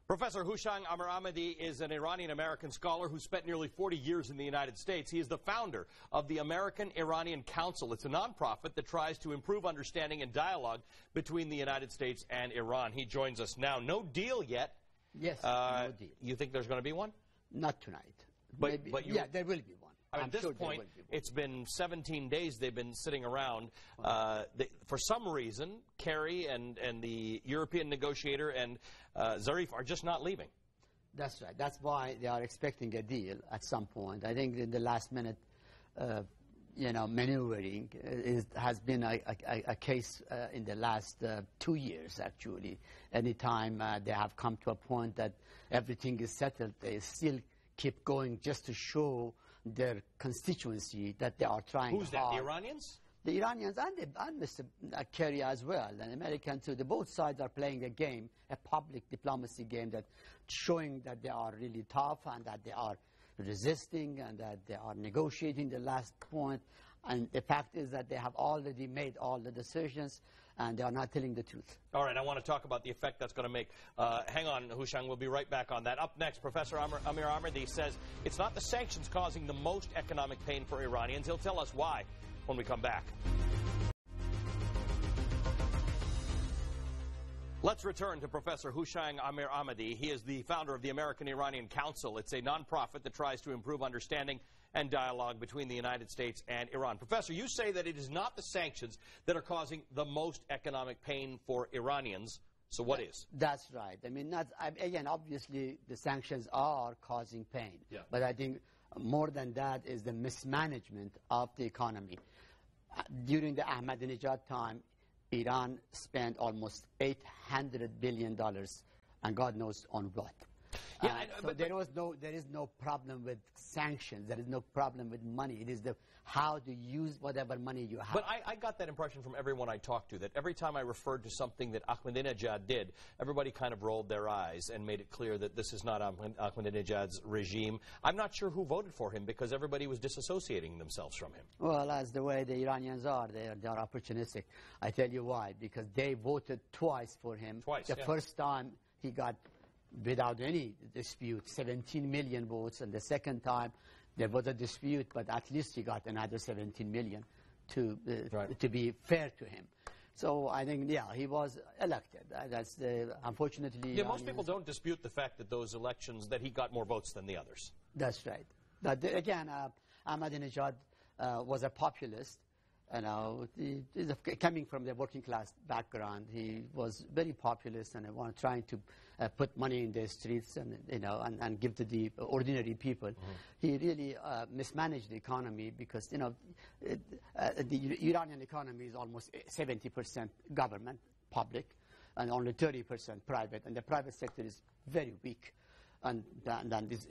Professor Hooshang Amirahmadi is an Iranian-American scholar who spent nearly 40 years in the United States. He is the founder of the American-Iranian Council. It's a nonprofit that tries to improve understanding and dialogue between the United States and Iran. He joins us now. No deal yet. Yes, no deal. You think there's going to be one? Not tonight. But yeah, there will be one. At this point, it's been 17 days they've been sitting around. For some reason, Kerry and the European negotiator and Zarif are just not leaving. That's right. That's why they are expecting a deal at some point. I think in the last minute, maneuvering has been a case in the last 2 years, actually. Anytime they have come to a point that everything is settled, they still keep going just to show their constituency that they are trying hard. Who's that, the Iranians? The Iranians and Mr. Kerry as well, and Americans too. Both sides are playing a game, a public diplomacy game, that showing that they are really tough and that they are resisting and that they are negotiating the last point. And the fact is that they have already made all the decisions and they are not telling the truth. All right, I want to talk about the effect that's going to make. Hang on, Hooshang, we'll be right back on that. Up next, Professor Amirahmadi says it's not the sanctions causing the most economic pain for Iranians. He'll tell us why when we come back. Let's return to Professor Hooshang Amirahmadi. He is the founder of the American-Iranian Council. It's a nonprofit that tries to improve understanding and dialogue between the United States and Iran. Professor, you say that it is not the sanctions that are causing the most economic pain for Iranians. So what is? That's right. I mean, again, obviously the sanctions are causing pain. Yeah. But I think more than that is the mismanagement of the economy. During the Ahmadinejad time, Iran spent almost $800 billion, and God knows on what. Yeah, so there is no problem with sanctions. There is no problem with money. It is how to use whatever money you have. But I got that impression from everyone I talked to, that every time I referred to something that Ahmadinejad did, everybody kind of rolled their eyes and made it clear that this is not Ahmadinejad's regime. I'm not sure who voted for him because everybody was disassociating themselves from him. Well, that's the way the Iranians are. They are opportunistic. I tell you why. Because they voted twice for him. Twice, The first time he got, without any dispute, 17 million votes, and the second time there was a dispute, but at least he got another 17 million to be fair to him. So I think, yeah, he was elected. That's unfortunately. Yeah, most people don't dispute the fact that those elections, that he got more votes than the others. That's right. But again, Ahmadinejad was a populist. He's coming from the working class background. He was very populist and trying to put money in the streets and give to the ordinary people. He really mismanaged the economy because the Iranian economy is almost 70% government, public, and only 30% private, and the private sector is very weak. And then this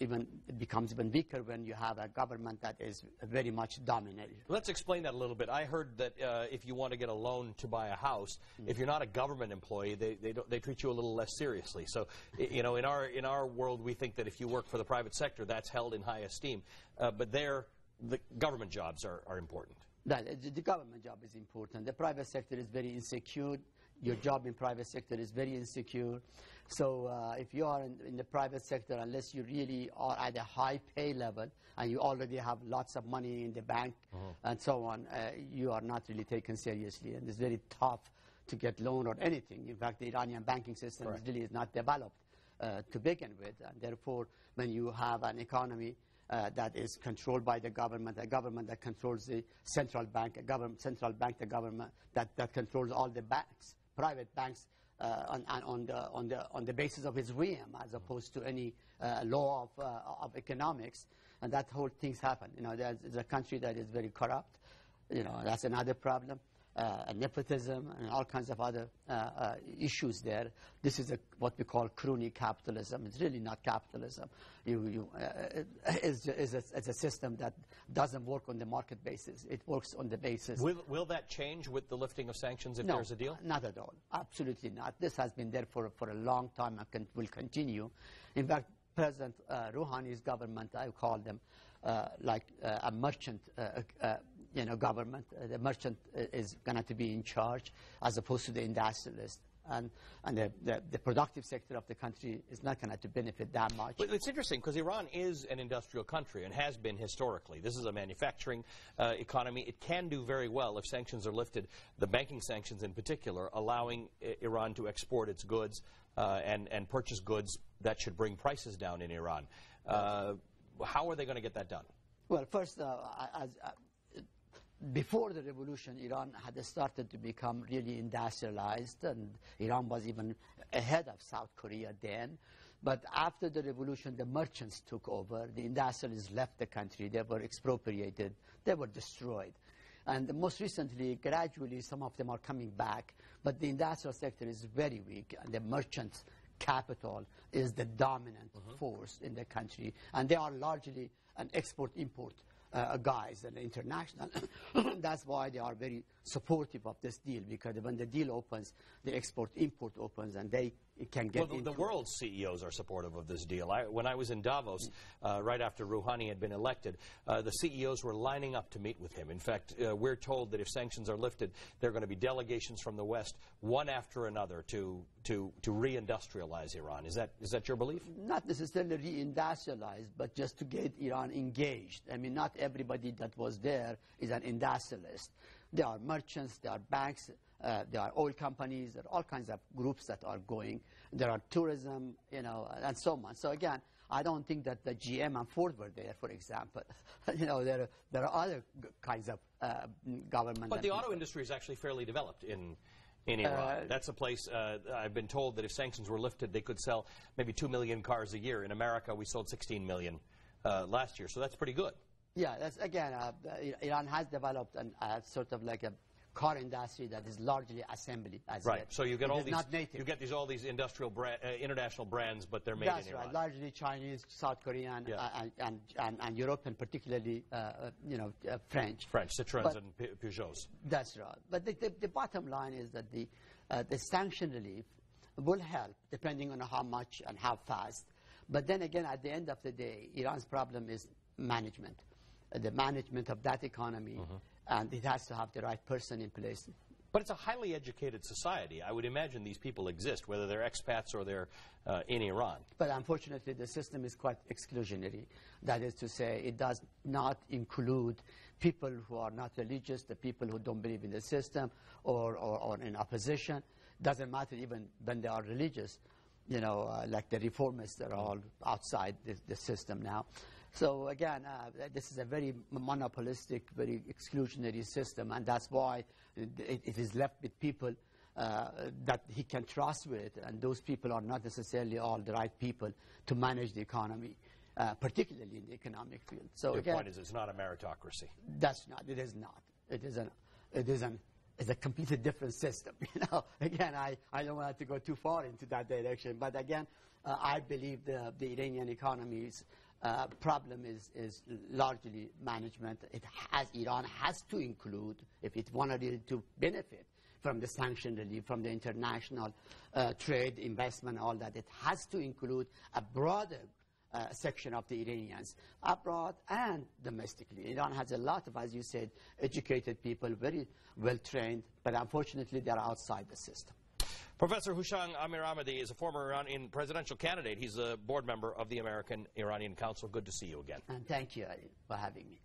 becomes even weaker when you have a government that is very much dominated. Let's explain that a little bit. I heard that if you want to get a loan to buy a house, if you're not a government employee, they treat you a little less seriously. So, in our world, we think that if you work for the private sector, that's held in high esteem. But there, the government jobs are important. The government job is important. The private sector is very insecure. Your job in private sector is very insecure. So if you are in the private sector, unless you really are at a high pay level and you already have lots of money in the bank and so on, you are not really taken seriously. And it's very tough to get loan or anything. In fact, the Iranian banking system really is not developed to begin with. And therefore, when you have an economy that is controlled by the government, a government that controls the central bank, the government that controls all the banks, private banks, on the basis of its whim, as opposed to any law of economics, and that whole things happen. There's a country that is very corrupt. That's another problem. Nepotism and all kinds of other issues there. This is what we call crony capitalism. It's really not capitalism. It's a system that doesn't work on the market basis. It works on the basis. Will that change with the lifting of sanctions if there's a deal? Not at all. Absolutely not. This has been there for a long time and will continue. In fact, President Rouhani's government, I call them like a merchant government. The merchant is going to be in charge as opposed to the industrialist. and the productive sector of the country is not going to benefit that much. But it's interesting because Iran is an industrial country and has been historically. This is a manufacturing economy. It can do very well if sanctions are lifted, the banking sanctions in particular, allowing Iran to export its goods and purchase goods that should bring prices down in Iran. How are they going to get that done? Well, first, before the revolution, Iran had started to become really industrialized, and Iran was even ahead of South Korea then. But after the revolution, the merchants took over. The industrialists left the country. They were expropriated. They were destroyed. And most recently, gradually, some of them are coming back. But the industrial sector is very weak, and the merchant capital is the dominant force in the country. And they are largely an export-import guys and international. That's why they are very supportive of this deal, because when the deal opens, the export-import opens, and they can get the world's CEOs are supportive of this deal. When I was in Davos, right after Rouhani had been elected, the CEOs were lining up to meet with him. In fact, we're told that if sanctions are lifted, there are going to be delegations from the West, one after another, to reindustrialize Iran. Is that your belief? Not necessarily reindustrialize, but just to get Iran engaged. I mean, not everybody that was there is an industrialist. There are merchants, there are banks, there are oil companies, there are all kinds of groups that are going. There are tourism, and so on. So again, I don't think that the GM and Ford were there, for example. There are other kinds of government. But the auto industry is actually fairly developed in Iran. That's a place, I've been told that if sanctions were lifted, they could sell maybe 2 million cars a year. In America, we sold 16 million last year, so that's pretty good. Yeah, that's, again, Iran has developed sort of like a car industry that is largely assembly. Right. So you get all these industrial international brands, but they're made in Iran. That's right. Largely Chinese, South Korean, and European, particularly French. Citroëns and Peugeots. That's right. But the bottom line is that the sanction relief will help, depending on how much and how fast. But then again, at the end of the day, Iran's problem is management. The management of that economy, and it has to have the right person in place. But it's a highly educated society. I would imagine these people exist, whether they're expats or they're in Iran. But unfortunately, the system is quite exclusionary. That is to say, it does not include people who are not religious, the people who don't believe in the system or in opposition. Doesn't matter even when they are religious. Like the reformists are all outside the system now. So again, this is a very monopolistic, very exclusionary system, and that's why it is left with people that he can trust with, and those people are not necessarily all the right people to manage the economy, particularly in the economic field. So your point is, it's not a meritocracy. That's not. It is not. It's a completely different system. Again, I don't want to go too far into that direction, but again, I believe the Iranian economy's problem is largely management. Iran has to include, if it wanted to benefit from the sanction relief, from the international trade, investment, all that, it has to include a broader section of the Iranians, abroad and domestically. Iran has a lot of, as you said, educated people, very well trained, but unfortunately they are outside the system. Professor Hooshang Amirahmadi is a former Iranian presidential candidate. He's a board member of the American-Iranian Council. Good to see you again. And thank you for having me.